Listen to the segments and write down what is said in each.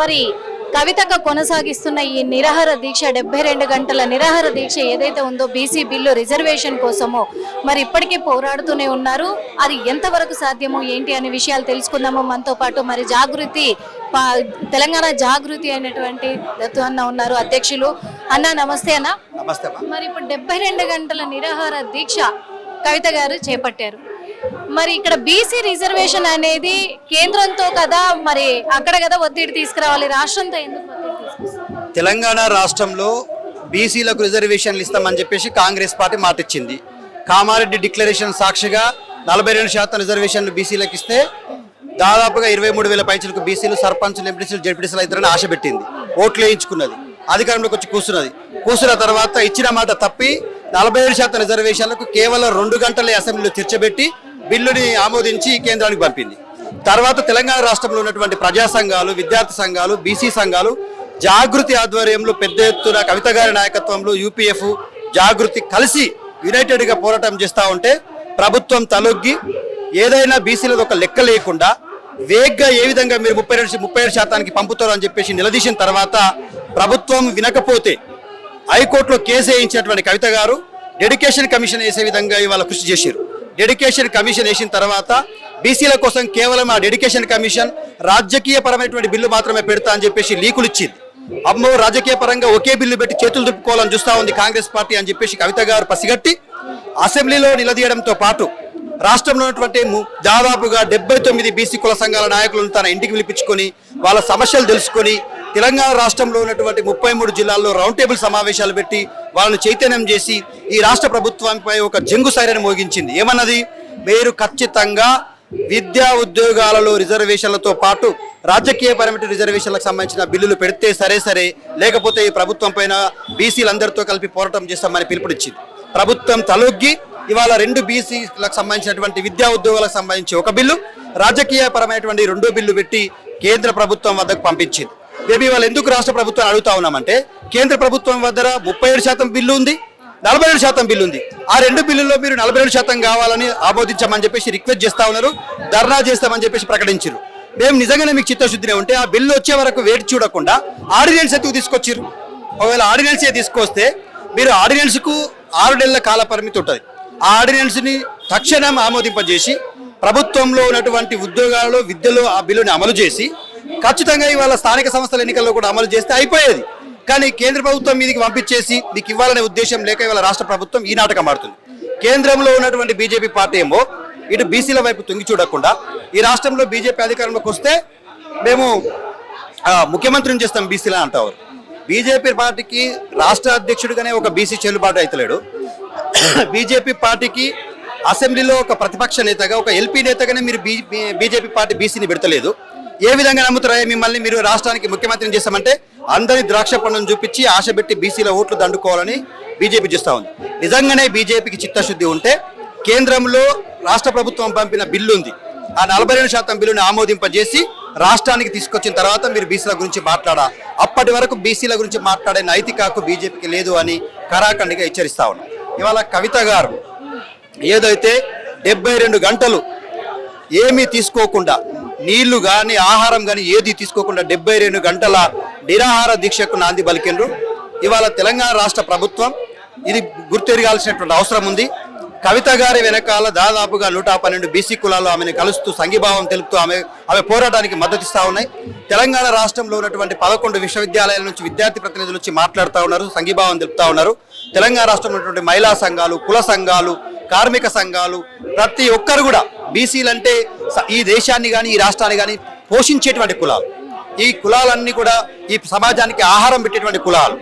మరి కవితక కొనసాగిస్తున్న ఈ నిరాహార దీక్ష 72 గంటల నిరాహార దీక్ష ఏదైతే ఉందో బీసీ బిల్లు రిజర్వేషన్ కోసమో మరి ఇప్పటికీ పోరాడుతూనే ఉన్నారు. అది ఎంతవరకు సాధ్యమో ఏంటి అనే విషయాలు తెలుసుకుందాము. మనతో పాటు మరి జాగృతి తెలంగాణ జాగృతి అయినటువంటి దత్తు అన్న ఉన్నారు, అధ్యక్షులు. అన్న నమస్తే అన్న. నమస్తే. మరి ఇప్పుడు 72 గంటల నిరాహార దీక్ష కవిత గారు చేపట్టారు. మరి ఇక్కడ బీసీ రిజర్వేషన్ అనేది కేంద్రంతో కదా, మరి అక్కడ కదా ఒత్తిడి తీసుకురావాలి, రాష్ట్రంతో ఎందుకు ఒత్తిడి తీసుకొస్తారు? తెలంగాణ రాష్ట్రంలో బీసీలకు రిజర్వేషన్లు ఇస్తామని చెప్పేసి కాంగ్రెస్ పార్టీ మాట ఇచ్చింది. కామారెడ్డి డిక్లరేషన్ సాక్షిగా 42% రిజర్వేషన్లు బీసీలకు ఇస్తే దాదాపుగా 23,000 పైచలకు బీసీలు సర్పంచులు, ఎంపీటీసీలు, జెడ్పీటీసీలు అవుతారని ఆశ పెట్టింది. ఓట్లు వేయించుకున్నది, అధికారంలోకి వచ్చి కూర్చున్న తర్వాత ఇచ్చిన మాట తప్పి 47% రిజర్వేషన్లకు కేవలం 2 గంటలే అసెంబ్లీలో చర్చబెట్టి బిల్లుని ఆమోదించి కేంద్రానికి పంపింది. తర్వాత తెలంగాణ రాష్ట్రంలో ఉన్నటువంటి ప్రజా సంఘాలు, విద్యార్థి సంఘాలు, బీసీ సంఘాలు జాగృతి ఆధ్వర్యంలో పెద్ద ఎత్తున కవిత గారి నాయకత్వంలో యూపీఎఫ్ జాగృతి కలిసి యునైటెడ్గా పోరాటం చేస్తూ ఉంటే ప్రభుత్వం తలొగ్గి ఏదైనా బీసీలకు ఒక లెక్క లేకుండా వేగ్గా ఏ విధంగా మీరు 37% పంపుతారు అని చెప్పేసి నిలదీసిన తర్వాత ప్రభుత్వం వినకపోతే హైకోర్టులో కేసు వేయించినటువంటి కవిత గారు డెడికేషన్ కమిషన్ వేసే విధంగా ఇవాళ కృషి చేశారు. డెడికేషన్ కమిషన్ వేసిన తర్వాత బీసీల కోసం కేవలం ఆ డెడికేషన్ కమిషన్ రాజకీయ పరమైనటువంటి బిల్లు మాత్రమే పెడతా అని చెప్పేసి లీకులు ఇచ్చింది. అమ్మో, రాజకీయ పరంగా ఒకే బిల్లు పెట్టి చేతులు దుప్పుకోవాలని చూస్తా ఉంది కాంగ్రెస్ పార్టీ అని చెప్పేసి కవిత గారు పసిగట్టి అసెంబ్లీలో నిలదీయడంతో పాటు రాష్ట్రంలో ఉన్నటువంటి దాదాపుగా 79 బీసీ కుల సంఘాల నాయకులను తన ఇంటికి పిలిపించుకొని వాళ్ళ సమస్యలు తెలుసుకొని తెలంగాణ రాష్ట్రంలో ఉన్నటువంటి 33 జిల్లాల్లో రౌండ్ టేబుల్ సమావేశాలు పెట్టి వాళ్ళని చైతన్యం చేసి ఈ రాష్ట్ర ప్రభుత్వంపై ఒక జంగు సైరను మోగించింది. ఏమన్నది? మీరు ఖచ్చితంగా విద్యా ఉద్యోగాలలో రిజర్వేషన్లతో పాటు రాజకీయపరమైన రిజర్వేషన్లకు సంబంధించిన బిల్లులు పెడితే సరే, లేకపోతే ఈ ప్రభుత్వం పైన బీసీలందరితో కలిపి పోరాటం చేస్తామని పిలుపునిచ్చింది. ప్రభుత్వం తలొగ్గి ఇవాళ 2 బీసీలకు సంబంధించినటువంటి విద్యా ఉద్యోగాలకు సంబంధించి ఒక బిల్లు, రాజకీయపరమైనటువంటి 2 బిల్లు పెట్టి కేంద్ర ప్రభుత్వం వద్దకు పంపించింది. మేబీ వాళ్ళు ఎందుకు రాష్ట్ర ప్రభుత్వం అడుగుతా ఉన్నామంటే కేంద్ర ప్రభుత్వం వద్ద 37% బిల్లు ఉంది, 47% బిల్లు ఉంది. ఆ 2 బిల్లుల్లో మీరు 47% కావాలని ఆమోదించమని చెప్పేసి రిక్వెస్ట్ చేస్తా ఉన్నారు, ధర్నా చేస్తామని చెప్పేసి ప్రకటించారు. మేము నిజంగానే మీకు చిత్తశుద్ధినే ఉంటే ఆ బిల్లు వచ్చే వరకు వేచి చూడకుండా ఆర్డినెన్స్ ఎందుకు తీసుకొచ్చారు? ఒకవేళ ఆర్డినెన్సే తీసుకొస్తే మీరు ఆర్డినెన్స్కు 6 నెలల కాల పరిమితి ఉంటుంది. ఆ ఆర్డినెన్స్ని తక్షణం ఆమోదింపజేసి ప్రభుత్వంలో ఉన్నటువంటి ఉద్యోగాలలో విద్యలో ఆ బిల్లుని అమలు చేసి ఖచ్చితంగా ఇవాళ స్థానిక సంస్థల ఎన్నికల్లో కూడా అమలు చేస్తే అయిపోయేది. కానీ కేంద్ర ప్రభుత్వం మీదికి పంపించేసి మీకు ఇవ్వాలనే ఉద్దేశం లేక ఇవాళ రాష్ట్ర ప్రభుత్వం ఈ నాటకం ఆడుతుంది. కేంద్రంలో ఉన్నటువంటి బీజేపీ పార్టీ ఏమో ఇటు బీసీల వైపు తొంగి చూడకుండా ఈ రాష్ట్రంలో బీజేపీ అధికారంలోకి వస్తే మేము ముఖ్యమంత్రిని చేస్తాం బీసీలని అంటారు. బీజేపీ పార్టీకి రాష్ట్ర అధ్యక్షుడిగానే ఒక బీసీ చెల్లుబాటు అవుతలేడు. బీజేపీ పార్టీకి అసెంబ్లీలో ఒక ప్రతిపక్ష నేతగా, ఒక ఎల్పీ నేతగానే మీరు బీజేపీ పార్టీ బీసీని పెడతలేదు. ఏ విధంగా నమ్ముతారా మిమ్మల్ని? మీరు రాష్ట్రానికి ముఖ్యమంత్రిని చేస్తామంటే అందరి ద్రాక్ష పండును చూపించి ఆశ పెట్టి బీసీల ఓట్లు దండుకోవాలని బీజేపీ చేస్తూ ఉంది. నిజంగానే బీజేపీకి చిత్తశుద్ధి ఉంటే కేంద్రంలో రాష్ట్ర ప్రభుత్వం పంపిన బిల్లు ఉంది, ఆ 42% బిల్లుని ఆమోదింపజేసి రాష్ట్రానికి తీసుకొచ్చిన తర్వాత మీరు బీసీల గురించి మాట్లాడా. అప్పటి వరకు బీసీల గురించి మాట్లాడే నైతిక హక్కు బీజేపీకి లేదు అని కరాఖండిగా హెచ్చరిస్తా ఉన్నాం. ఇవాళ కవిత గారు ఏదైతే 72 గంటలు ఏమీ తీసుకోకుండా, నీళ్లు కానీ ఆహారం కానీ ఏది తీసుకోకుండా 72 గంటల నిరాహార దీక్షకు నాంది పలికిండ్రు. ఇవాళ తెలంగాణ రాష్ట్ర ప్రభుత్వం ఇది గుర్తెరగాల్సినటువంటి అవసరం ఉంది. కవిత గారి వెనకాల దాదాపుగా 112 బీసీ కులాలు ఆమెను కలుస్తూ సంఘీభావం తెలుపుతూ ఆమె పోరాటానికి మద్దతిస్తూ ఉన్నాయి. తెలంగాణ రాష్ట్రంలో ఉన్నటువంటి 11 విశ్వవిద్యాలయాల నుంచి విద్యార్థి ప్రతినిధులు వచ్చి మాట్లాడుతూ ఉన్నారు, సంఘీభావం తెలుపుతూ ఉన్నారు. తెలంగాణ రాష్ట్రంలో ఉన్నటువంటి మహిళా సంఘాలు, కుల సంఘాలు, కార్మిక సంఘాలు ప్రతి ఒక్కరు కూడా బీసీలంటే ఈ దేశాన్ని కానీ ఈ రాష్ట్రాన్ని కానీ పోషించేటువంటి కులాలు. ఈ కులాలన్నీ కూడా ఈ సమాజానికి ఆహారం పెట్టేటువంటి కులాలు,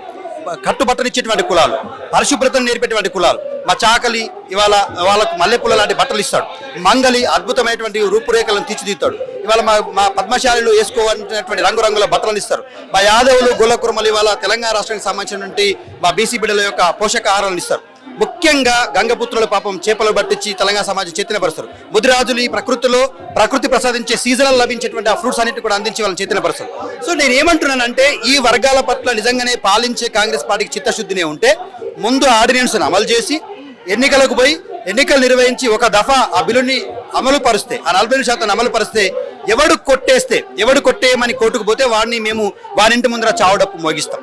కట్టుబట్టనిచ్చేటువంటి కులాలు, పరిశుభ్రతను నేర్పేటువంటి కులాలు. మా చాకలి ఇవాళ వాళ్ళకు మల్లెపూల లాంటి బట్టలు ఇస్తాడు, మంగలి అద్భుతమైనటువంటి రూపురేఖలను తీర్చిదిద్దాడు. ఇవాళ మా పద్మశాలిలో వేసుకోవాల్సినటువంటి రంగురంగుల బట్టలను ఇస్తారు. మా యాదవులు, గొల్లకుర్మలు ఇవాళ తెలంగాణ రాష్ట్రానికి సంబంధించినటువంటి మా బీసీ బిడ్డల యొక్క పోషకాహారాలను ఇస్తారు. ముఖ్యంగా గంగపుత్రుల పాపం చేపలు పట్టించి తెలంగాణ సమాజం చైతన్యపరుస్తారు. ముదిరాజులు ఈ ప్రకృతి ప్రసాదించే సీజనల్ లభించేటువంటి ఆ ఫ్రూట్స్ అన్నింటి కూడా అందించి వాళ్ళని చైతన్యపరుస్తారు. సో నేను ఏమంటున్నానంటే ఈ వర్గాల పట్ల నిజంగానే పాలించే కాంగ్రెస్ పార్టీకి చిత్తశుద్ధినే ఉంటే ముందు ఆర్డినెన్స్ను అమలు చేసి ఎన్నికలకు పోయి ఎన్నికలు నిర్వహించి ఒక దఫా ఆ బిల్లుని అమలు పరుస్తే, ఆ 47% అమలు పరిస్తే ఎవడు కొట్టేస్తే ఎవడు కొట్టేయమని కోర్టుకు పోతే మేము వారింటి ముందర చావుడప్పు మోగిస్తాం.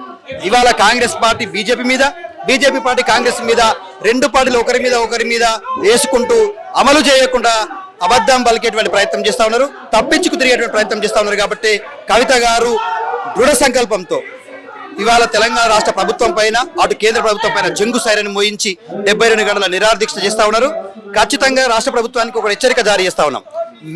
ఇవాళ Congress party BJP party Congress మీద రెండు పార్టీలు ఒకరి మీద వేసుకుంటూ అమలు చేయకుండా అబద్ధం పలికేటువంటి ప్రయత్నం చేస్తా ఉన్నారు, తప్పించుకు తిరిగేటువంటి ప్రయత్నం చేస్తా ఉన్నారు. కాబట్టి కవిత గారు దృఢ సంకల్పంతో ఇవాళ తెలంగాణ రాష్ట్ర ప్రభుత్వం పైన అటు కేంద్ర ప్రభుత్వం పైన జంగు సైరని మోయించి 72 గంటల నిరాహార దీక్ష చేస్తా ఉన్నారు. ఖచ్చితంగా రాష్ట్ర ప్రభుత్వానికి ఒక హెచ్చరిక జారీ చేస్తా ఉన్నాం.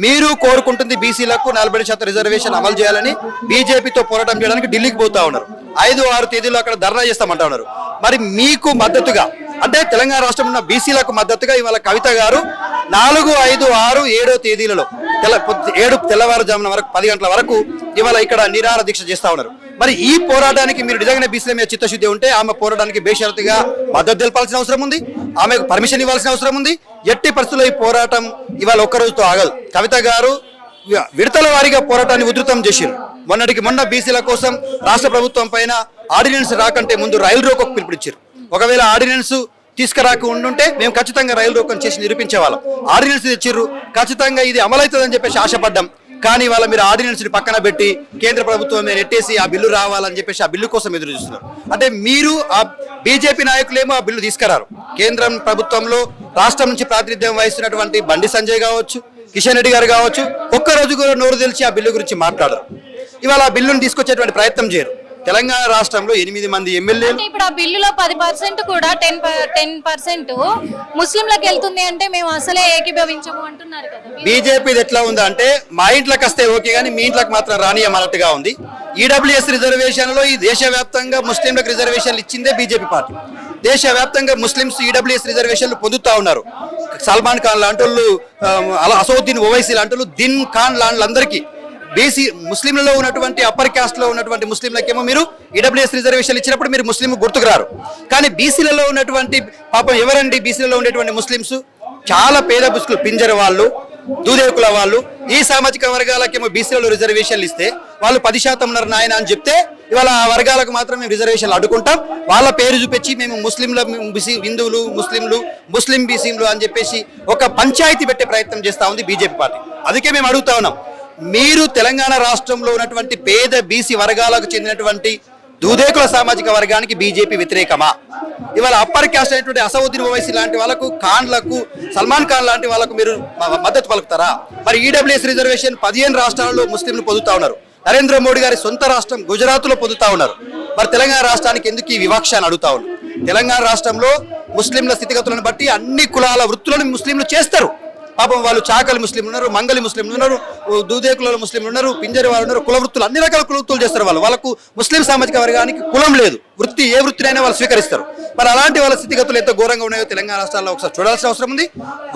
మీరు కోరుకుంటుంది బీసీలకు 40% రిజర్వేషన్ అమలు చేయాలని బీజేపీతో పోరాటం చేయడానికి ఢిల్లీకి పోతా ఉన్నారు. 5-6 తేదీల్లో అక్కడ ధర్నా చేస్తామంటా ఉన్నారు. మరి మీకు మద్దతుగా అంటే తెలంగాణ రాష్ట్రం ఉన్న బీసీలకు మద్దతుగా ఇవాళ కవిత గారు 4, 5, 6, 7 తేదీలలో తెల్లవారుజామున వరకు 10 గంటల వరకు ఇవాళ ఇక్కడ నిరాహార దీక్ష చేస్తా ఉన్నారు. మరి ఈ పోరాటానికి మీరు నిజంగానే బీసీల మీద చిత్తశుద్ధి ఉంటే ఆమె పోరాటానికి బేషరతుగా మద్దతు తెలపాల్సిన అవసరం ఉంది, ఆమెకు పర్మిషన్ ఇవ్వాల్సిన అవసరం ఉంది. ఎట్టి పరిస్థితుల్లో ఈ పోరాటం ఇవాళ ఒక్క రోజుతో ఆగదు. కవిత గారు విడతల వారీగా పోరాటాన్ని ఉధృతం చేశారు. మొన్న బీసీల కోసం రాష్ట్ర ప్రభుత్వం పైన ఆర్డినెన్స్ రాకంటే ముందు రైలు రోకోకు పిలుపునిచ్చారు. ఒకవేళ ఆర్డినెన్స్ తీసుకురాక ఉండుంటే మేము ఖచ్చితంగా రైలు రోకం చేసి నిరూపించేవాళ్ళం. ఆర్డినెన్స్ తెచ్చిర్రు, ఖచ్చితంగా ఇది అమలవుతుందని చెప్పేసి ఆశపడ్డాం. కానీ వాళ్ళ మీరు ఆర్డినెన్స్ ని పక్కన పెట్టి కేంద్ర ప్రభుత్వం మీద నెట్టేసి ఆ బిల్లు రావాలని చెప్పేసి ఆ బిల్లు కోసం ఎదురు చూస్తున్నారు. అంటే మీరు ఆ బీజేపీ నాయకులేమో ఆ బిల్లు తీసుకురారు. కేంద్రం ప్రభుత్వంలో రాష్ట్రం నుంచి ప్రాతినిధ్యం వహిస్తున్నటువంటి బండి సంజయ్ కావచ్చు, కిషన్ రెడ్డి గారు కావచ్చు, ఒక్కరోజు కూడా నోరు తెలిసి ఆ బిల్లు గురించి మాట్లాడరు. ఇవాళ ఆ బిల్లును తీసుకొచ్చేటువంటి ప్రయత్నం చేయరు. తెలంగాణ రాష్ట్రంలో 8 మంది ఎమ్మెల్యేలు ఇప్పుడు ఆ బిల్లులో 10% కూడా 10% ముస్లింలకు వెళ్తుంది అంటే మేము అసలే ఏకీభవించము అంటున్నారు కదా. బీజేపీది ఎట్లా ఉందా అంటే మా ఇంట్లోకి వస్తే ఓకే కానీ మీ ఇంట్లోకి మాత్రం రానియమన్నట్టుగా ఉంది. ఈడబ్ల్యూఎస్ రిజర్వేషన్లో ఈ దేశవ్యాప్తంగా ముస్లింలకు రిజర్వేషన్లు ఇచ్చిందే బీజేపీ పార్టీ. దేశవ్యాప్తంగా ముస్లింస్ ఈడబ్ల్యూఎస్ రిజర్వేషన్లు పొందుతా ఉన్నారు. సల్మాన్ ఖాన్ లాంటి వాళ్ళు, అసౌద్దీన్ ఓవైసీ లాంటి వాళ్ళు, దిన్ ఖాన్ లాంటి అందరికీ బీసీ ముస్లింలలో ఉన్నటువంటి అప్పర్ క్యాస్ట్ లో ఉన్నటువంటి ముస్లింలకేమో మీరు ఈడబ్ల్యూఎస్ రిజర్వేషన్లు ఇచ్చినప్పుడు మీరు ముస్లిం గుర్తుకు రారు. కానీ బీసీలలో ఉన్నటువంటి పాపం ఎవరండి బీసీలలో ఉండేటువంటి ముస్లింస్ చాలా పేద బుస్కులు, పింజర వాళ్ళు, దూదేకుల వాళ్ళు, ఈ సామాజిక వర్గాలకేమో బీసీలలో రిజర్వేషన్లు ఇస్తే వాళ్ళు 10% నాయన అని చెప్తే ఇవాళ ఆ వర్గాలకు మాత్రం మేము రిజర్వేషన్లు అడ్డుకుంటాం. వాళ్ళ పేరు చూపించి మేము ముస్లింల హిందువులు, ముస్లిం బీసీలు అని చెప్పేసి ఒక పంచాయతీ పెట్టే ప్రయత్నం చేస్తా ఉంది బీజేపీ పార్టీ. అందుకే మేము అడుగుతా ఉన్నాం, మీరు తెలంగాణ రాష్ట్రంలో ఉన్నటువంటి పేద బీసీ వర్గాలకు చెందినటువంటి దూదేకుల సామాజిక వర్గానికి బీజేపీ వ్యతిరేకమా? ఇవాళ అప్పర్ క్యాస్ట్ అయినటువంటి అసౌద్దీన్ ఓవైసీ లాంటి వాళ్ళకు, ఖాన్లకు, సల్మాన్ ఖాన్ లాంటి వాళ్ళకు మీరు మద్దతు పలుకుతారా? మరి ఈడబ్ల్యూఎస్ రిజర్వేషన్ 15 రాష్ట్రాల్లో ముస్లింలు పొందుతా ఉన్నారు. నరేంద్ర మోడీ గారి సొంత రాష్ట్రం గుజరాత్లో పొందుతా ఉన్నారు. మరి తెలంగాణ రాష్ట్రానికి ఎందుకు ఈ వివక్ష అని అడుగుతా ఉన్నారు. తెలంగాణ రాష్ట్రంలో ముస్లింల స్థితిగతులను బట్టి అన్ని కులాల వృత్తులను ముస్లింలు చేస్తారు. పాపం వాళ్ళు చాకలి ముస్లింలు ఉన్నారు, మంగలి ముస్లింలు ఉన్నారు, దూదేకుల ముస్లింలు ఉన్నారు, పింజరి వాళ్ళు ఉన్నారు, కుల వృత్తులు అన్ని రకాల కుల వృత్తులు చేస్తారు. వాళ్ళకు ముస్లిం సామాజిక వర్గానికి కులం లేదు, వృత్తి ఏ వృత్తినైనా వాళ్ళు స్వీకరిస్తారు. మరి అలాంటి వాళ్ళ స్థితిగతులు ఎంత ఘోరంగా ఉన్నాయో తెలంగాణ రాష్ట్రాల్లో ఒకసారి చూడాల్సిన అవసరం ఉంది.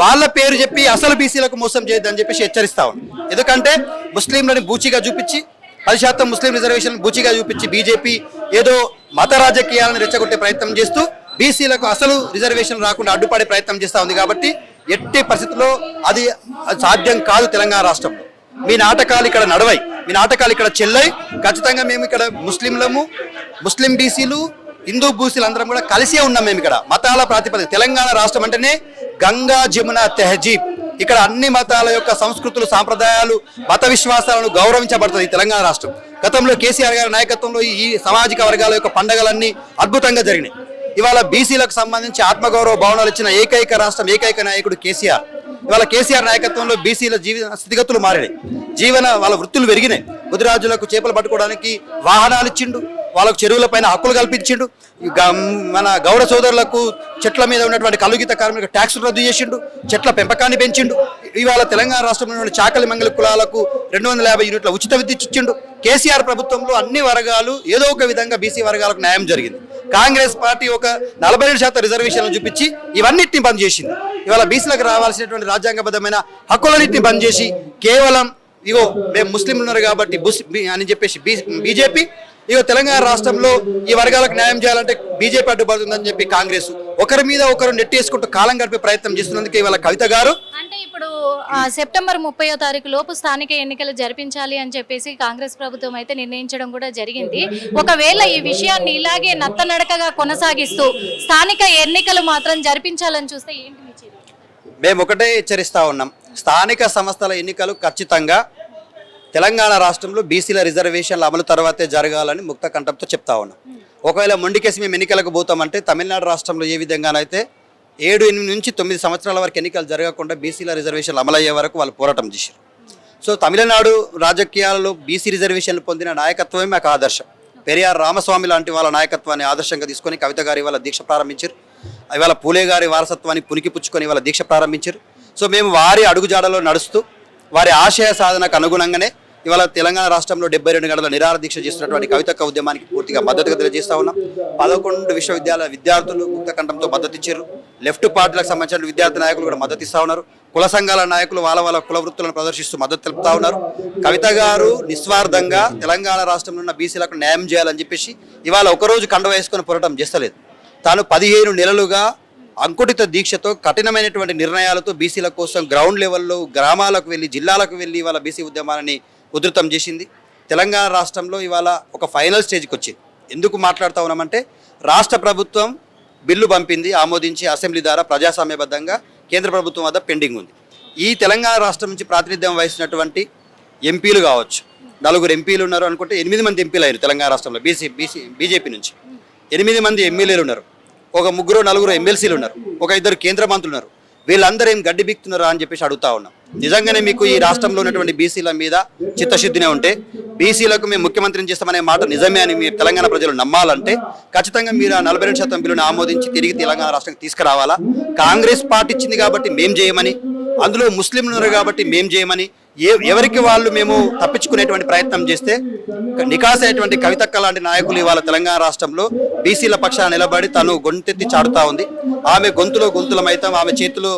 వాళ్ళ పేరు చెప్పి అసలు బీసీలకు మోసం చేయొద్దని చెప్పేసి హెచ్చరిస్తా ఉంది. ఎందుకంటే ముస్లింలని బూచిగా చూపించి 10% ముస్లిం రిజర్వేషన్ బూచిగా చూపించి బీజేపీ ఏదో మత రాజకీయాలను రెచ్చగొట్టే ప్రయత్నం చేస్తూ బీసీలకు అసలు రిజర్వేషన్ రాకుండా అడ్డుపడే ప్రయత్నం చేస్తా ఉంది. కాబట్టి ఎట్టి పరిస్థితుల్లో అది సాధ్యం కాదు. తెలంగాణ రాష్ట్రంలో మీ నాటకాలు ఇక్కడ నడవై, మీ నాటకాలు ఇక్కడ చెల్లై. ఖచ్చితంగా మేము ఇక్కడ ముస్లిం బీసీలు, హిందూ బూసీలు అందరం కూడా కలిసే ఉన్నాం. మేము ఇక్కడ మతాల ప్రాతిపదిక తెలంగాణ రాష్ట్రం అంటేనే గంగా జమున తెహజీబ్. ఇక్కడ అన్ని మతాల యొక్క సంస్కృతులు, సాంప్రదాయాలు, మత విశ్వాసాలను గౌరవించబడుతుంది ఈ తెలంగాణ రాష్ట్రం. గతంలో కేసీఆర్ గారి నాయకత్వంలో ఈ సామాజిక వర్గాల యొక్క పండుగలన్నీ అద్భుతంగా జరిగినాయి. ఇవాళ బీసీలకు సంబంధించి ఆత్మగౌరవ భవనాలు ఇచ్చిన ఏకైక రాష్ట్రం, ఏకైక నాయకుడు కేసీఆర్. ఇవాళ కేసీఆర్ నాయకత్వంలో బీసీల జీవన స్థితిగతులు మారినాయి, వాళ్ళ వృత్తులు పెరిగినాయి. ముదిరాజులకు చేపలు పట్టుకోవడానికి వాహనాలు ఇచ్చిండు, వాళ్ళకు చెరువుల పైన హక్కులు కల్పించిండు. మన గౌడ సోదరులకు చెట్ల మీద ఉన్నటువంటి కలుగిత కార్మిక ట్యాక్సులు రద్దు చేసిండు, చెట్ల పెంపకాన్ని పెంచిండు. ఇవాళ తెలంగాణ రాష్ట్రంలో చాకలి మంగళ కులాలకు 250 యూనిట్ల ఉచిత విద్యుత్ ఇచ్చిండు. కేసీఆర్ ప్రభుత్వంలో అన్ని వర్గాలు ఏదో ఒక విధంగా బీసీ వర్గాలకు న్యాయం జరిగింది. కాంగ్రెస్ పార్టీ ఒక 47% రిజర్వేషన్లు చూపించి ఇవన్నిటిని బంద్ చేసింది. ఇవాళ బీసీలకు రావాల్సినటువంటి రాజ్యాంగబద్ధమైన హక్కులన్నింటినీ బంద్ చేసి కేవలం ఇగో మేము ముస్లింలు ఉన్నారు కాబట్టి అని చెప్పేసి బీజేపీ ఇగో తెలంగాణ రాష్ట్రంలో ఈ వర్గాలకు న్యాయం చేయాలంటే బీజేపీ అడ్డుపడుతుందని చెప్పి కాంగ్రెస్ ఒకరి మీద ఒకరు నెట్టేసుకుంటూ కాలం గడిపే ప్రయత్నం చేస్తున్నందుకు ఇవాళ కవిత గారు అంటే ఇప్పుడు సెప్టెంబర్ 30వ తారీఖు లోపు స్థానిక ఎన్నికలు జరిపించాలి అని చెప్పేసి కాంగ్రెస్ ప్రభుత్వం అయితే నిర్ణయించడం కూడా జరిగింది. ఒకవేళ ఈ విషయాన్ని ఇలాగే నత్తనడకగా కొనసాగిస్తూ స్థానిక ఎన్నికలు మాత్రం జరిపించాలని చూస్తే ఏంటి మీ చర్య? మేము ఒకటే హెచ్చరిస్తా ఉన్నాం, స్థానిక సంస్థల ఎన్నికలు ఖచ్చితంగా తెలంగాణ రాష్ట్రంలో బీసీల రిజర్వేషన్ల అమలు తర్వాతే జరగాలని ముక్త కంఠంతో చెప్తా ఉన్నాం. ఒకవేళ మొండికేసి మేము ఎన్నికలకు పోతామంటే తమిళనాడు రాష్ట్రంలో ఏ విధంగానైతే 7-8 నుంచి 9 సంవత్సరాల వరకు ఎన్నికలు జరగకుండా బీసీల రిజర్వేషన్లు అమలయ్యే వరకు వాళ్ళు పోరాటం చేశారు. సో తమిళనాడు రాజకీయాలలో బీసీ రిజర్వేషన్లు పొందిన నాయకత్వమే మాకు ఆదర్శం. పెరియార్ రామస్వామి లాంటి వాళ్ళ నాయకత్వాన్ని ఆదర్శంగా తీసుకొని కవిత గారు ఇవాళ దీక్ష ప్రారంభించారు. ఇవాళ పూలే గారి వారసత్వాన్ని పుణికిపుచ్చుకొని ఇవాళ దీక్ష ప్రారంభించారు. సో మేము వారి అడుగుజాడలో నడుస్తూ వారి ఆశయ సాధనకు అనుగుణంగానే ఇవాళ తెలంగాణ రాష్ట్రంలో 72 గంటల నిరాహార దీక్ష చేస్తున్నటువంటి కవితక్క ఉద్యమానికి పూర్తిగా మద్దతుగా తెలియజేస్తా ఉన్నాం. 11 విశ్వవిద్యాలయ విద్యార్థులు ముక్త కంఠంతో మద్దతు ఇచ్చారు. లెఫ్ట్ పార్టీలకు సంబంధించిన విద్యార్థి నాయకులు కూడా మద్దతు ఇస్తా ఉన్నారు. కుల సంఘాల నాయకులు వాళ్ళ కుల వృత్తులను ప్రదర్శిస్తూ మద్దతు తెలుపుతా ఉన్నారు. కవిత గారు నిస్వార్థంగా తెలంగాణ రాష్ట్రంలో ఉన్న బీసీలకు న్యాయం చేయాలని చెప్పేసి ఇవాళ ఒకరోజు కండ వేసుకొని పోరాటం చేస్తలేదు. తాను 15 నెలలుగా అంకుటిత దీక్షతో కఠినమైనటువంటి నిర్ణయాలతో బీసీల కోసం గ్రౌండ్ లెవెల్లో గ్రామాలకు వెళ్ళి జిల్లాలకు వెళ్ళి ఇవాళ బీసీ ఉద్యమాన్ని ఉధృతం చేసింది. తెలంగాణ రాష్ట్రంలో ఇవాళ ఒక ఫైనల్ స్టేజ్కి వచ్చింది. ఎందుకు మాట్లాడుతూ ఉన్నామంటే రాష్ట్ర ప్రభుత్వం బిల్లు పంపింది, ఆమోదించి అసెంబ్లీ ద్వారా ప్రజాస్వామ్యబద్ధంగా కేంద్ర ప్రభుత్వం వద్ద పెండింగ్ ఉంది. ఈ తెలంగాణ రాష్ట్రం నుంచి ప్రాతినిధ్యం వహిస్తున్నటువంటి ఎంపీలు కావచ్చు, 4 ఎంపీలు ఉన్నారు అనుకుంటే 8 మంది ఎంపీలు అయ్యారు తెలంగాణ రాష్ట్రంలో బీజేపీ నుంచి. 8 మంది ఎమ్మెల్యేలు ఉన్నారు, ఒక 3-4 ఎమ్మెల్సీలు ఉన్నారు, ఒక 2 కేంద్ర మంత్రులు ఉన్నారు. వీళ్ళందరూ ఏం గడ్డి బిక్తున్నారా అని చెప్పేసి అడుగుతా ఉన్నాం. నిజంగానే మీకు ఈ రాష్ట్రంలో ఉన్నటువంటి బీసీల మీద చిత్తశుద్ధినే ఉంటే బీసీలకు మేము ముఖ్యమంత్రిని చేస్తామనే మాట నిజమే అని మీరు తెలంగాణ ప్రజలు నమ్మాలంటే ఖచ్చితంగా మీరు ఆ 42% బిల్లును ఆమోదించి తిరిగి తెలంగాణ రాష్ట్రానికి తీసుకురావాలా. కాంగ్రెస్ పార్టీ ఇచ్చింది కాబట్టి మేం చేయమని, అందులో ముస్లింలు ఉన్నారు కాబట్టి మేం చేయమని ఎవరికి వాళ్ళు మేము తప్పించుకునేటువంటి ప్రయత్నం చేస్తే నికాసైనటువంటి కవితక్క లాంటి నాయకులు ఇవాళ తెలంగాణ రాష్ట్రంలో బీసీల పక్షాన నిలబడి తను గొంతెత్తి చాటుతా ఉంది. ఆమె గొంతులో గొంతులమైతాం, ఆమె చేతులు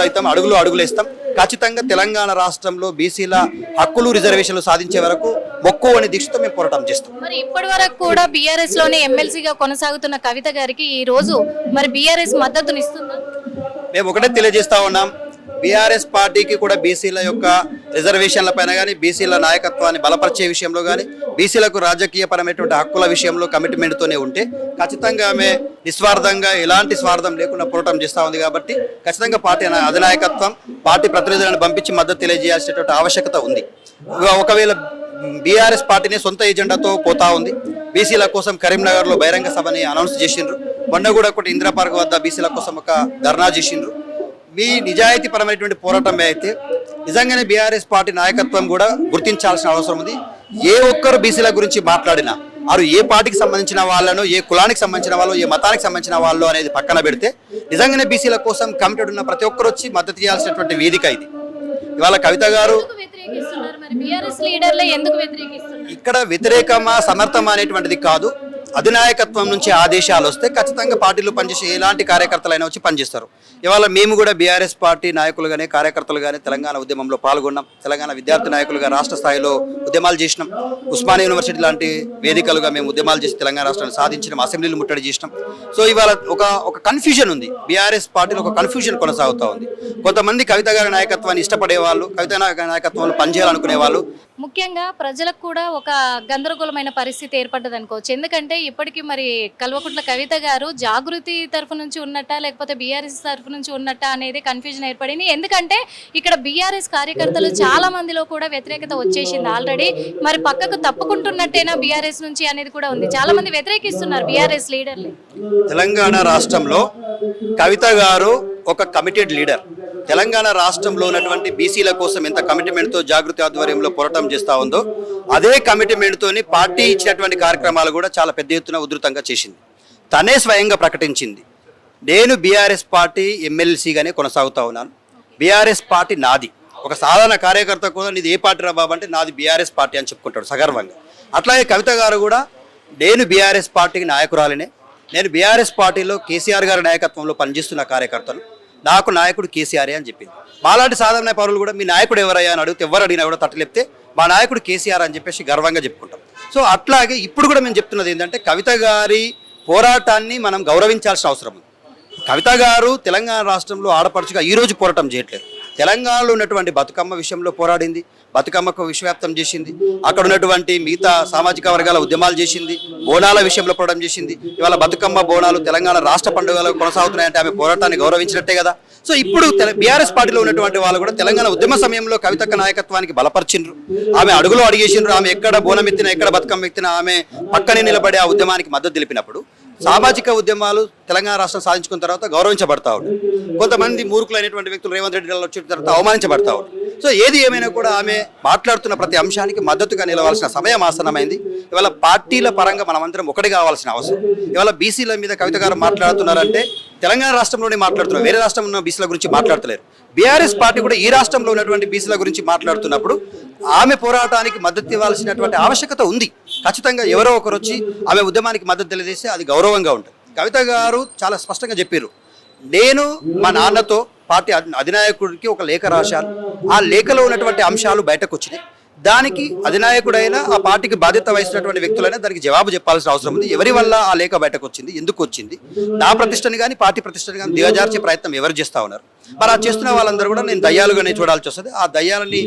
అవుతాం, అడుగులో అడుగులేస్తాం. ఖచ్చితంగా తెలంగాణ రాష్ట్రంలో బీసీల హక్కులు రిజర్వేషన్లు సాధించే వరకు మొక్కువని దీక్షతో మేము పోరాటం చేస్తాం. మరి ఇప్పటి వరకు కూడా బీఆర్ఎస్ లోనే ఎమ్మెల్సీగా కొనసాగుతున్న కవిత గారికి ఈ రోజు మరి బీఆర్ఎస్ మద్దతునిస్తుందా? మేము ఒకటే తెలియజేస్తా ఉన్నాం, బీఆర్ఎస్ పార్టీకి కూడా బీసీల యొక్క రిజర్వేషన్ల పైన కానీ బీసీల నాయకత్వాన్ని బలపరిచే విషయంలో కానీ బీసీలకు రాజకీయపరమైనటువంటి హక్కుల విషయంలో కమిట్మెంట్తోనే ఉంటే ఖచ్చితంగా ఆమె నిస్వార్థంగా ఎలాంటి స్వార్థం లేకుండా పోరాటం చేస్తూ ఉంది. కాబట్టి ఖచ్చితంగా పార్టీ అధినాయకత్వం పార్టీ ప్రతినిధులను పంపించి మద్దతు తెలియజేయాల్సినటువంటి ఆవశ్యకత ఉంది. ఒకవేళ బీఆర్ఎస్ పార్టీని సొంత ఎజెండాతో పోతా ఉంది. బీసీల కోసం కరీంనగర్లో బహిరంగ సభని అనౌన్స్ చేసిండ్రు. మొన్న కూడా ఒకటి ఇందిరా పార్క్ వద్ద బీసీల కోసం ఒక ధర్నా చేసిండ్రు. మీ నిజాయితీ పరమైనటువంటి పోరాటమే అయితే నిజంగానే బీఆర్ఎస్ పార్టీ నాయకత్వం కూడా గుర్తించాల్సిన అవసరం ఉంది. ఏ ఒక్కరు బీసీల గురించి మాట్లాడినా వారు ఏ పార్టీకి సంబంధించిన వాళ్ళను, ఏ కులానికి సంబంధించిన వాళ్ళు, ఏ మతానికి సంబంధించిన వాళ్ళు అనేది పక్కన పెడితే నిజంగానే బీసీల కోసం కమిటెడ్ ఉన్న ప్రతి ఒక్కరు వచ్చి మద్దతు చేయాల్సినటువంటి వేదిక ఇది. ఇవాళ కవిత గారు ఇక్కడ వ్యతిరేకమా సమర్థమా అనేటువంటిది కాదు, అధినాయకత్వం నుంచి ఆదేశాలు వస్తే ఖచ్చితంగా పార్టీలో పనిచేసే ఎలాంటి కార్యకర్తలైనా వచ్చి పనిచేస్తారు. ఇవాళ మేము కూడా బీఆర్ఎస్ పార్టీ నాయకులుగానే కార్యకర్తలుగానే తెలంగాణ ఉద్యమంలో పాల్గొన్నాం. తెలంగాణ విద్యార్థి నాయకులుగా రాష్ట్ర స్థాయిలో ఉద్యమాలు చేసినాం. ఉస్మానియా యూనివర్సిటీ లాంటి వేదికలుగా మేము ఉద్యమాలు చేసి తెలంగాణ రాష్ట్రాన్ని సాధించినాం, అసెంబ్లీలు ముట్టడి చేసినాం. సో ఇవాళ ఒక కన్ఫ్యూజన్ ఉంది, బీఆర్ఎస్ పార్టీలో ఒక కన్ఫ్యూజన్ కొనసాగుతూ ఉంది. కొంతమంది కవిత గారి నాయకత్వాన్ని ఇష్టపడే వాళ్ళు, కవిత నాయకత్వంలో పనిచేయాలనుకునే వాళ్ళు. ముఖ్యంగా ప్రజలకు కూడా ఒక గందరగోళమైన పరిస్థితి ఏర్పడ్డది అనుకోవచ్చు. ఎందుకంటే ఇప్పటికీ మరి కల్వకుంట్ల కవిత గారు జాగృతి తరఫు నుంచి ఉన్నట్టా లేకపోతే బీఆర్ఎస్ తరఫు నుంచి ఉన్నట్టా అనేది కన్ఫ్యూజన్ ఏర్పడింది. ఎందుకంటే ఇక్కడ బీఆర్ఎస్ కార్యకర్తలు చాలా మందిలో కూడా వ్యతిరేకత వచ్చేసింది ఆల్రెడీ. మరి పక్కకు తప్పుకుంటున్నట్టేనా బీఆర్ఎస్ నుంచి అనేది కూడా ఉంది. చాలా మంది వ్యతిరేకిస్తున్నారు బీఆర్ఎస్ లీడర్లు. తెలంగాణ రాష్ట్రంలో కవిత గారు ఒక కమిటెడ్ లీడర్. తెలంగాణ రాష్ట్రంలో ఉన్నటువంటి బీసీల కోసం ఎంత కమిట్మెంట్తో జాగృతి ఆధ్వర్యంలో పోరాటం చేస్తూ ఉందో అదే కమిట్మెంట్తోని పార్టీ ఇచ్చినటువంటి కార్యక్రమాలు కూడా చాలా పెద్ద ఎత్తున ఉధృతంగా చేసింది. తనే స్వయంగా ప్రకటించింది, నేను బీఆర్ఎస్ పార్టీ ఎమ్మెల్సీగానే కొనసాగుతా ఉన్నాను, బీఆర్ఎస్ పార్టీ నాది. ఒక సాధారణ కార్యకర్త కూడా నీది ఏ పార్టీ రా బాబు అంటే నాది బీఆర్ఎస్ పార్టీ అని చెప్పుకుంటాడు సగర్వంగా. అట్లాగే కవిత గారు కూడా నేను బీఆర్ఎస్ పార్టీకి నాయకురాలినే, నేను బీఆర్ఎస్ పార్టీలో కేసీఆర్ గారి నాయకత్వంలో పనిచేస్తున్న కార్యకర్తను, నాకు నాయకుడు కేసీఆరే అని చెప్పింది. మాలాంటి సాధారణ పౌరులు కూడా మీ నాయకుడు ఎవరయ్యా అని అడిగితే ఎవరు అడిగినా కూడా తట్టలేపితే మా నాయకుడు కేసీఆర్ అని చెప్పేసి గర్వంగా చెప్పుకుంటాం. సో అట్లాగే ఇప్పుడు కూడా మేము చెప్తున్నది ఏంటంటే కవిత గారి పోరాటాన్ని మనం గౌరవించాల్సిన అవసరం ఉంది. కవిత గారు తెలంగాణ రాష్ట్రంలో ఆడపడుచుగా ఈరోజు పోరాటం చేయట్లేదు. తెలంగాణలో ఉన్నటువంటి బతుకమ్మ విషయంలో పోరాడింది, బతుకమ్మకు విశ్వవ్యాప్తం చేసింది, అక్కడ ఉన్నటువంటి మిగతా సామాజిక వర్గాల ఉద్యమాలు చేసింది, బోనాల విషయంలో పోరాటం చేసింది. ఇవాళ బతుకమ్మ బోనాలు తెలంగాణ రాష్ట్ర పండుగలు కొనసాగుతున్నాయంటే ఆమె పోరాటాన్ని గౌరవించినట్టే కదా. సో ఇప్పుడు బీఆర్ఎస్ పార్టీలో ఉన్నటువంటి వాళ్ళు కూడా తెలంగాణ ఉద్యమ సమయంలో కవితక్క నాయకత్వానికి బలపరిచిండ్రు, ఆమె అడుగులో అడిగేసిండ్రు, ఆమె ఎక్కడ బోనం ఎత్తినా ఎక్కడ బతుకమ్మ ఎత్తినా ఆమె పక్కనే నిలబడి ఆ ఉద్యమానికి మద్దతు తెలిపినప్పుడు సామాజిక ఉద్యమాలు తెలంగాణ రాష్ట్రం సాధించుకున్న తర్వాత గౌరవించబడతా ఉంటాయి. కొంతమంది మూర్ఖులైనటువంటి వ్యక్తులు రేవంత్ రెడ్డి గారు వచ్చిన తర్వాత అవమానించబడతా ఉంటారు. సో ఏది ఏమైనా కూడా ఆమె మాట్లాడుతున్న ప్రతి అంశానికి మద్దతుగా నిలవాల్సిన సమయం ఆసన్నమైంది. ఇవాళ పార్టీల పరంగా మనమందరం ఒకటి కావాల్సిన అవసరం. ఇవాళ బీసీల మీద కవిత గారు మాట్లాడుతున్నారంటే తెలంగాణ రాష్ట్రంలోనే మాట్లాడుతున్నారు, వేరే రాష్ట్రంలో ఉన్న బీసీల గురించి మాట్లాడతలేరు. బీఆర్ఎస్ పార్టీ కూడా ఈ రాష్ట్రంలో ఉన్నటువంటి బీసీల గురించి మాట్లాడుతున్నప్పుడు ఆమె పోరాటానికి మద్దతు ఇవ్వాల్సినటువంటి ఆవశ్యకత ఉంది. ఖచ్చితంగా ఎవరో ఒకరు వచ్చి ఆమె ఉద్యమానికి మద్దతు తెలియజేస్తే అది గౌరవంగా ఉంటుంది. కవిత గారు చాలా స్పష్టంగా చెప్పారు, నేను మా నాన్నతో పార్టీ అధినాయకుడికి ఒక లేఖ రాశాను, ఆ లేఖలో ఉన్నటువంటి అంశాలు బయటకు వచ్చినాయి, దానికి అధినాయకుడైనా ఆ పార్టీకి బాధ్యత వహిస్తున్నటువంటి వ్యక్తులైనా దానికి జవాబు చెప్పాల్సిన అవసరం ఉంది. ఎవరి వల్ల ఆ లేఖ బయటకు వచ్చింది, ఎందుకు వచ్చింది, నా ప్రతిష్టని కానీ పార్టీ ప్రతిష్టని కానీ దిగజార్చే ప్రయత్నం ఎవరు చేస్తా ఉన్నారు? మరి ఆ చేస్తున్న వాళ్ళందరూ కూడా నేను దయ్యాలుగానే చూడాల్సి వస్తుంది, ఆ దయ్యాలని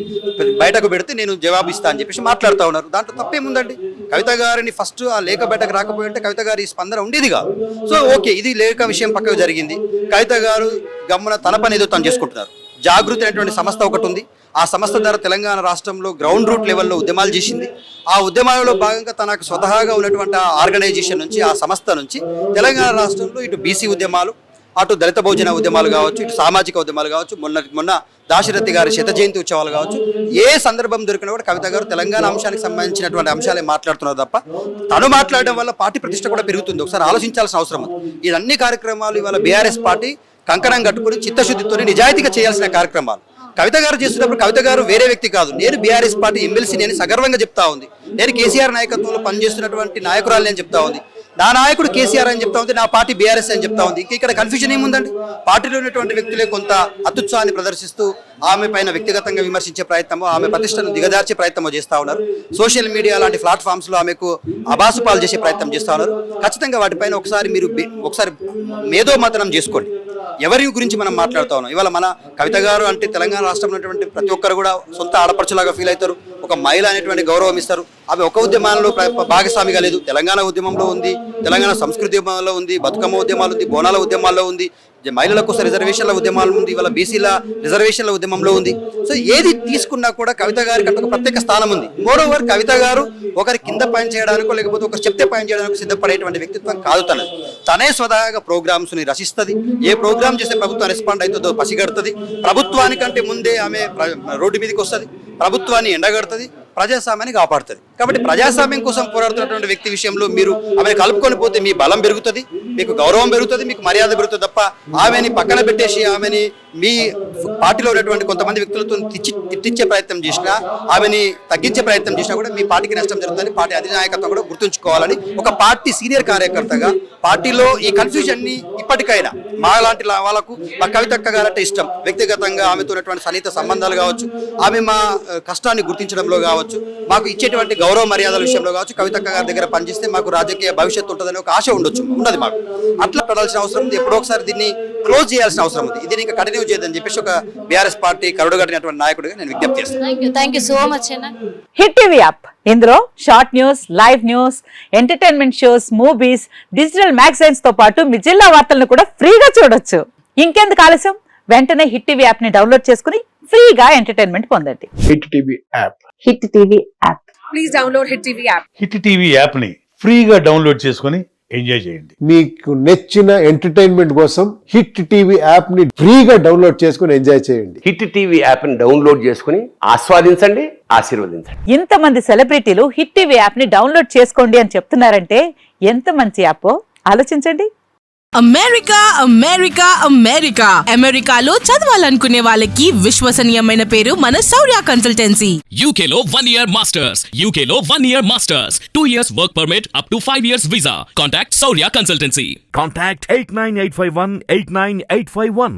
బయటకు పెడితే నేను జవాబు ఇస్తా అని చెప్పేసి మాట్లాడుతూ ఉన్నారు. దాంట్లో తప్పేముందండి? కవిత గారిని ఫస్ట్ ఆ లేఖ బయటకు రాకపోయి ఉంటే కవిత గారి స్పందన ఉండేది కాదు. సో ఓకే, ఇది లేఖ విషయం పక్కకు జరిగింది. కవిత గారు గమ్మున తన పని ఏదో తను చేసుకుంటున్నారు. జాగృతి అనేటువంటి సంస్థ ఒకటి ఉంది, ఆ సంస్థ ద్వారా తెలంగాణ రాష్ట్రంలో గ్రౌండ్ రూట్ లెవెల్లో ఉద్యమాలు చేసింది. ఆ ఉద్యమాలలో భాగంగా తనకు స్వతహాగా ఉన్నటువంటి ఆర్గనైజేషన్ నుంచి, ఆ సంస్థ నుంచి తెలంగాణ రాష్ట్రంలో ఇటు బీసీ ఉద్యమాలు, అటు దళిత బహుజన ఉద్యమాలు కావచ్చు, ఇటు సామాజిక ఉద్యమాలు కావచ్చు, మొన్న దాశరథి గారి శత జయంతి ఉత్సవాలు కావచ్చు, ఏ సందర్భం దొరికినా కూడా కవిత గారు తెలంగాణ అంశానికి సంబంధించినటువంటి అంశాలే మాట్లాడుతున్నారు తప్ప తను మాట్లాడడం వల్ల పార్టీ ప్రతిష్ట కూడా పెరుగుతుంది. ఒకసారి ఆలోచించాల్సిన అవసరం ఉంది. ఈ అన్ని కార్యక్రమాలు ఇవాళ బీఆర్ఎస్ పార్టీ కంకణం కట్టుకుని చిత్తశుద్ధితో నిజాయితీగా చేయాల్సిన కార్యక్రమాలు. కవిత గారు చేస్తున్నప్పుడు కవిత గారు వేరే వ్యక్తి కాదు, నేను బీఆర్ఎస్ పార్టీ ఎమ్మెల్సీ నేను సగర్వంగా చెప్తా ఉంది, నేను కేసీఆర్ నాయకత్వంలో పనిచేస్తున్నటువంటి నాయకురాలు నేను చెప్తా ఉంది, నా నాయకుడు కేసీఆర్ అని చెప్తా ఉంది, నా పార్టీ బీఆర్ఎస్ అని చెప్తా ఉంది. ఇక్కడ కన్ఫ్యూజన్ ఏముందండి? పార్టీలో ఉన్నటువంటి వ్యక్తులే కొంత అత్యుత్సాహాన్ని ప్రదర్శిస్తూ ఆమె పైన వ్యక్తిగతంగా విమర్శించే ప్రయత్నమో, ఆమె ప్రతిష్టను దిగజార్చే ప్రయత్నమో చేస్తూ ఉన్నారు. సోషల్ మీడియా లాంటి ప్లాట్ఫామ్స్ లో ఆమెకు అబాసుపాలు చేసే ప్రయత్నం చేస్తూ ఉన్నారు. ఖచ్చితంగా వాటిపైన ఒకసారి మేధోమథనం చేసుకోండి. ఎవరి గురించి మనం మాట్లాడుతూ ఉన్నాం? ఇవాళ మన కవిత గారు అంటే తెలంగాణ రాష్ట్రంలో ఉన్నటువంటి ప్రతి ఒక్కరు కూడా సొంత ఆడపడుచులాగా ఫీల్ అవుతారు, ఒక మహిళ అనేటువంటి గౌరవం ఇస్తారు. ఆమె ఒక ఉద్యమాల్లో భాగస్వామిగా లేదు, తెలంగాణ ఉద్యమంలో ఉంది, తెలంగాణ సంస్కృతి ఉద్యమంలో ఉంది, బతుకమ్మ ఉద్యమాలు ఉంది, బోనాల ఉద్యమాల్లో ఉంది, మహిళల కోసం రిజర్వేషన్ల ఉద్యమాలు ఉంది, ఇవాళ బీసీల రిజర్వేషన్ల ఉద్యమంలో ఉంది. సో ఏది తీసుకున్నా కూడా కవిత గారికి ఒక ప్రత్యేక స్థానం ఉంది. మోరోవర్ కవిత గారు ఒకరి కింద పని చేయడానికో లేకపోతే ఒకరు చెప్తే పని చేయడానికి సిద్ధపడేటువంటి వ్యక్తిత్వం కాదు తనది. తనే స్వతహాగా ప్రోగ్రామ్స్ ని రచిస్తుంది, ఏ ప్రోగ్రామ్ చేస్తే ప్రభుత్వం రెస్పాండ్ అవుతుందో పసిగడుతుంది, ప్రభుత్వానికంటే ముందే ఆమె రోడ్డు మీదకి వస్తుంది, ప్రభుత్వాన్ని ఎండగడుతుంది, ప్రజాస్వామ్యాన్ని కాపాడుతుంది. కాబట్టి ప్రజాస్వామ్యం కోసం పోరాడుతున్నటువంటి వ్యక్తి విషయంలో మీరు ఆమెను కలుపుకొని పోతే మీ బలం పెరుగుతుంది, మీకు గౌరవం పెరుగుతుంది, మీకు మర్యాద పెరుగుతుంది తప్ప ఆమెని పక్కన పెట్టేసి ఆమెని మీ పార్టీలో ఉన్నటువంటి కొంతమంది వ్యక్తులతో తిట్టించే ప్రయత్నం చేసినా, ఆమెని తగ్గించే ప్రయత్నం చేసినా కూడా మీ పార్టీకి నష్టం జరుగుతుంది. పార్టీ అధినాయకత్వం కూడా గుర్తుంచుకోవాలని ఒక పార్టీ సీనియర్ కార్యకర్తగా పార్టీలో ఈ కన్ఫ్యూజన్ ని ఇప్పటికైనా మా లాంటి వాళ్ళకు మా కవితక్క గారంటే ఇష్టం, వ్యక్తిగతంగా ఆమెతో ఉన్నటువంటి సన్నిహిత సంబంధాలు కావచ్చు, ఆమె మా కష్టాన్ని గుర్తించడంలో కావచ్చు, మాకు ఇచ్చేటువంటి గౌరవ మర్యాదల విషయంలో కావచ్చు, కవితక్క గారి దగ్గర పనిచేస్తే మాకు రాజకీయ భవిష్యత్తు ఉంటుందని ఒక ఆశ ఉన్నది మాకు. అట్లా పడాల్సిన అవసరం ఉంది. ఎప్పుడో ఒకసారి దీన్ని క్లోజ్ చేయాల్సిన అవసరం ఉంది. ఇది ఇంకా కంటిన్యూ చేయదని చెప్పేసి ఒక బీఆర్ఎస్ పార్టీ కరుడుగట్టినటువంటి నాయకుడిగా నేను విజ్ఞప్తి చేస్తాను. థ్యాంక్ యూ సో మచ్ అన్న. హిట్ టీవీ యాప్, ఇందులో short news, live news, entertainment shows, movies, digital magazines తో పాటు మీ జిల్లా వార్తలను కూడా ఫ్రీగా చూడొచ్చు. ఇంకెందుకు ఆలస్యం, వెంటనే హిట్ టీవీ యాప్ ని డౌన్లోడ్ చేసుకుని ఫ్రీగా ఎంటర్టైన్మెంట్ పొందండి. Hit TV app. Hit TV app. Please download hit TV app. Hit TV app ని ఫ్రీగా డౌన్లోడ్ చేసుకొని ఎంజాయ్ చేయండి. మీకు నచ్చిన ఎంటర్టైన్మెంట్ కోసం హిట్ టీవీ యాప్ ని ఫ్రీగా డౌన్లోడ్ చేసుకుని ఎంజాయ్ చేయండి. హిట్ టీవీ యాప్ ని డౌన్లోడ్ చేసుకుని ఆస్వాదించండి, ఆశీర్వదించండి. ఇంతమంది సెలబ్రిటీలు హిట్ టీవీ యాప్ ని డౌన్లోడ్ చేసుకోండి అని చెప్తున్నారంటే ఎంత మంచి యాప్ ఆలోచించండి. అమెరికా అమెరికా అమెరికా అమెరికాలో చదవాలనుకునే వాళ్ళకి విశ్వసనీయమైన పేరు మన శౌర్య కన్సల్టెన్సీ. UK లో 1 year masters. UK లో 1 year masters. 2 years work permit up to 5 years visa. Contact Saurya Consultancy. Contact 89851 89851.